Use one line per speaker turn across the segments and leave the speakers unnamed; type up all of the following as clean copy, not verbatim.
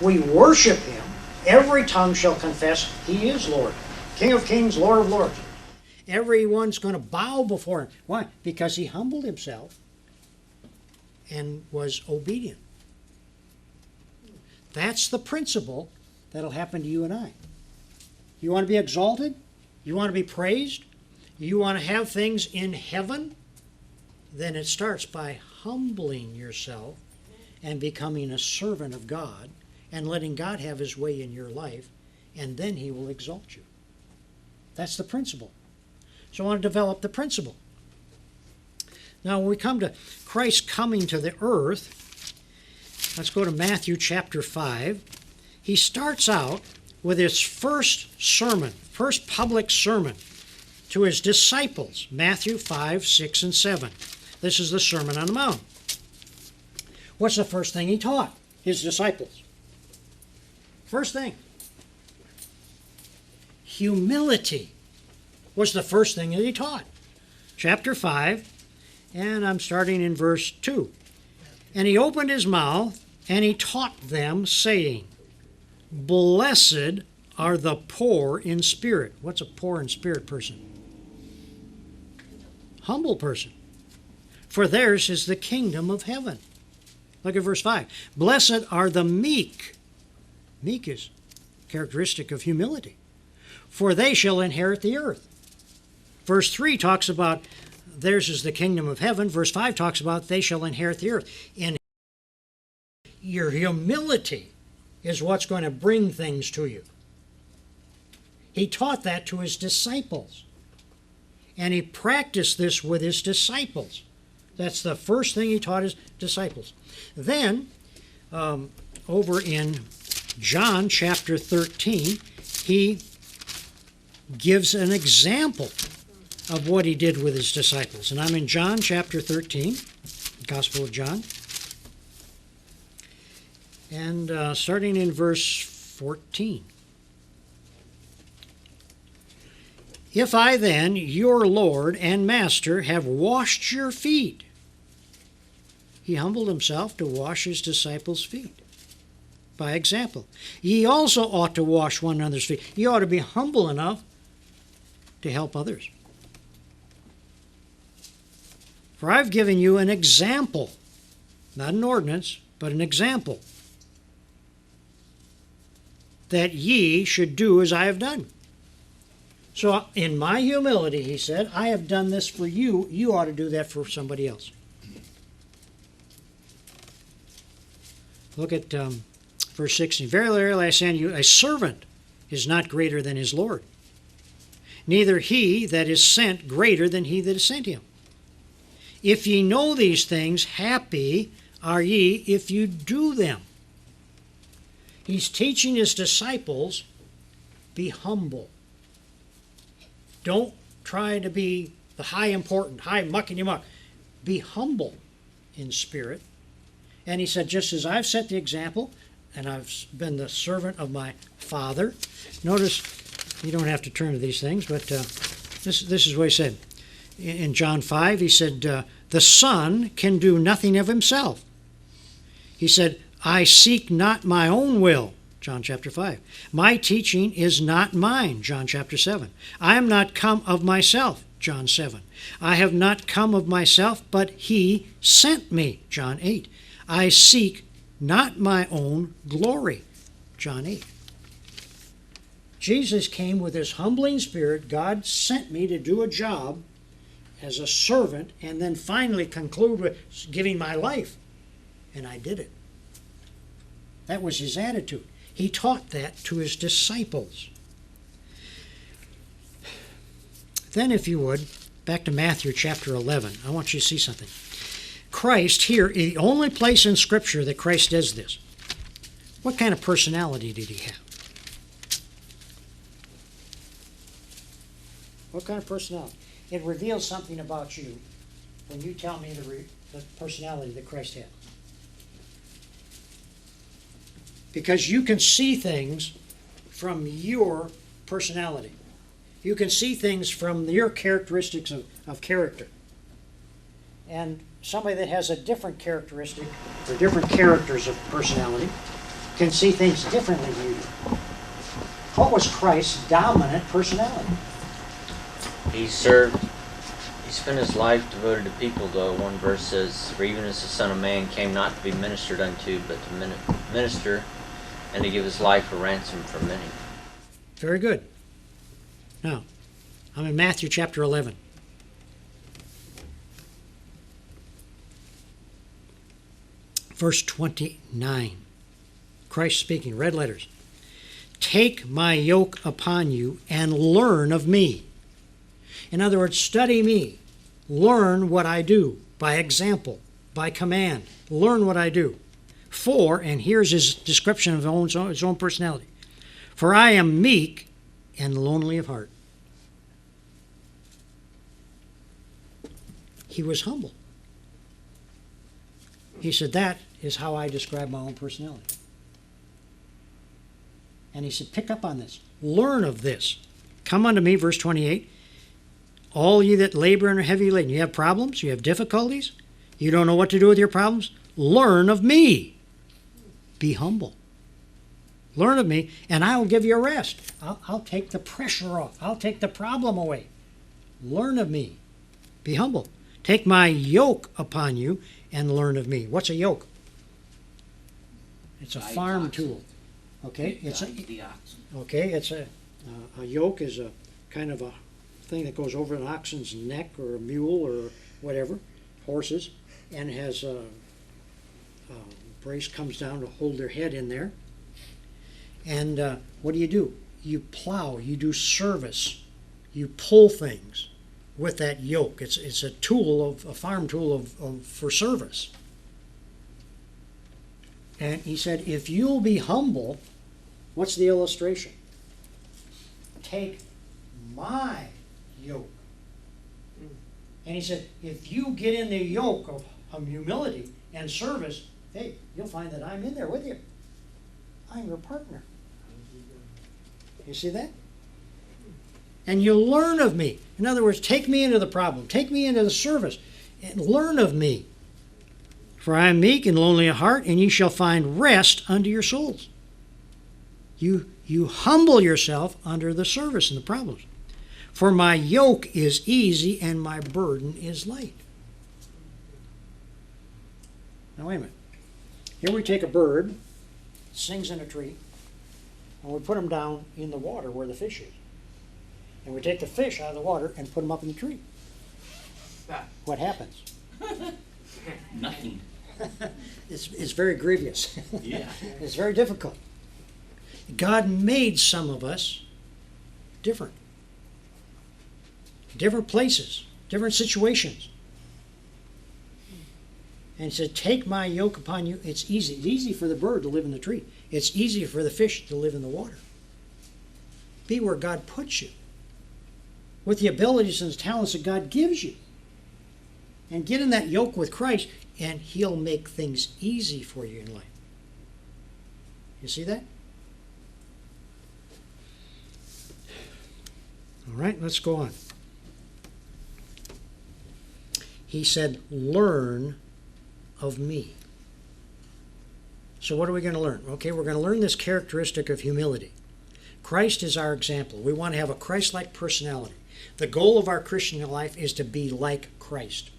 We worship him. Every tongue shall confess he is Lord. King of kings, Lord of lords. Everyone's going to bow before him. Why? Because he humbled himself and was obedient. That's the principle that'll happen to you and I. You want to be exalted? You want to be praised? You want to have things in heaven? Then it starts by humbling yourself and becoming a servant of God and letting God have his way in your life, and then he will exalt you. That's the principle. So I want to develop the principle. Now when we come to Christ coming to the earth, let's go to Matthew chapter 5. He starts out with his first sermon, first public sermon to his disciples, Matthew 5, 6, and 7. This is the Sermon on the Mount. What's the first thing he taught his disciples? First thing. Humility was the first thing that he taught. Chapter 5, and I'm starting in verse 2. And he opened his mouth, and he taught them, saying, Blessed are the poor in spirit. What's a poor in spirit person? Humble person. For theirs is the kingdom of heaven. Look at verse 5. Blessed are the meek. Meek is characteristic of humility. For they shall inherit the earth. Verse 3 talks about theirs is the kingdom of heaven. Verse 5 talks about they shall inherit the earth. In your humility is what's going to bring things to you. He taught that to his disciples. And he practiced this with his disciples. That's the first thing he taught his disciples. Then, over in John chapter 13, he gives an example of what he did with his disciples. And I'm in John chapter 13, Gospel of John. And starting in verse 14. If I then, your Lord and Master, have washed your feet. He humbled himself to wash his disciples' feet by example. Ye also ought to wash one another's feet. You ought to be humble enough to help others. For I've given you an example, not an ordinance, but an example, that ye should do as I have done. So in my humility, he said, I have done this for you. You ought to do that for somebody else. Look at verse 16. Verily, verily, I say unto you, a servant is not greater than his Lord, neither he that is sent greater than he that is sent him. If ye know these things, happy are ye if you do them. He's teaching his disciples, be humble. Don't try to be the high important, high muckety-muck. Be humble in spirit. And he said, just as I've set the example, and I've been the servant of my Father. Notice, you don't have to turn to these things, but this is what he said. In John 5, he said, the Son can do nothing of himself. He said, I seek not my own will, John chapter 5. My teaching is not mine, John chapter 7. I am not come of myself, John 7. I have not come of myself, but he sent me, John 8. I seek not my own glory, John 8. Jesus came with his humbling spirit. God sent me to do a job as a servant and then finally conclude with giving my life. And I did it. That was his attitude. He taught that to his disciples. Then, if you would, back to Matthew chapter 11. I want you to see something. Christ here, the only place in Scripture that Christ does this. What kind of personality did he have? What kind of personality? It reveals something about you when you tell me the personality that Christ had. Because you can see things from your personality. You can see things from your characteristics of character. And somebody that has a different characteristic or different characters of personality can see things differently than you do. What was Christ's dominant personality?
He spent his life devoted to people, though. One verse says, "For even as the Son of Man came not to be ministered unto, but to minister, and to give his life a ransom for many."
Very good. Now, I'm in Matthew chapter 11. Verse 29. Christ speaking, red letters. "Take my yoke upon you and learn of me." In other words, study me. Learn what I do by example, by command. Learn what I do. For, and here's his description of his own personality, "For I am meek and lonely of heart." He was humble. He said, that is how I describe my own personality. And he said, pick up on this. Learn of this. "Come unto me," verse 28, "all ye that labor and are heavy laden." You have problems, you have difficulties, you don't know what to do with your problems. Learn of me. Be humble. Learn of me, and I will give you a rest. I'll take the pressure off. I'll take the problem away. Learn of me. Be humble. "Take my yoke upon you and learn of me." What's a yoke? It's a farm tool. Okay, it's a yoke is a kind of a thing that goes over an oxen's neck or a mule or whatever, horses, and has a brace comes down to hold their head in there. And what do? You plow, you do service, you pull things with that yoke. It's a tool a farm tool for service. And he said, if you'll be humble, what's the illustration? Take my yoke. And he said, if you get in the yoke of humility and service, hey, you'll find that I'm in there with you. I'm your partner. You see that? And you'll learn of me. In other words, take me into the problem. Take me into the service. And learn of me. "For I am meek and lonely of heart, and ye shall find rest unto your souls." You humble yourself under the service and the problems. "For my yoke is easy and my burden is light." Now wait a minute. Here we take a bird, sings in a tree, and we put him down in the water where the fish is. And we take the fish out of the water and put him up in the tree. What happens?
Nothing.
It's very grievous.
Yeah.
It's very difficult. God made some of us different. Different places, different situations. And he said, take my yoke upon you. It's easy. It's easy for the bird to live in the tree. It's easy for the fish to live in the water. Be where God puts you, with the abilities and the talents that God gives you. And get in that yoke with Christ, and he'll make things easy for you in life. You see that? All right, let's go on. He said, learn of me. So what are we going to learn? Okay, we're going to learn this characteristic of humility. Christ is our example. We want to have a Christ-like personality. The goal of our Christian life is to be like Christ.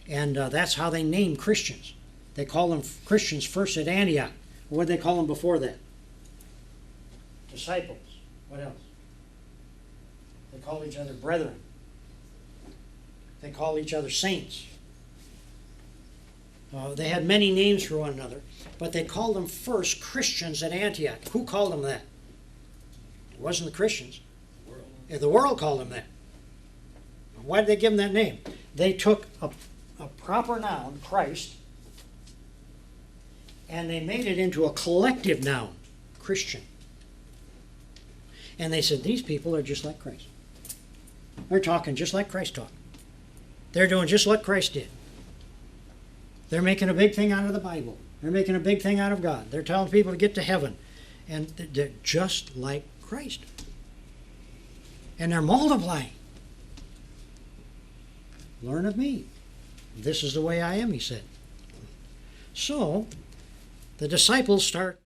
And that's how they name Christians. They call them Christians first at Antioch. What did they call them before that? Disciples. What else? They call each other brethren. They call each other saints. They had many names for one another, but they called them first Christians at Antioch. Who called them that? It wasn't the Christians. The world called them that. Why did they give them that name? They took a proper noun, Christ, and they made it into a collective noun, Christian. And they said, these people are just like Christ. They're talking just like Christ talked. They're doing just what Christ did. They're making a big thing out of the Bible. They're making a big thing out of God. They're telling people to get to heaven. And they're just like Christ. And they're multiplying. Learn of me. This is the way I am, he said. So, the disciples start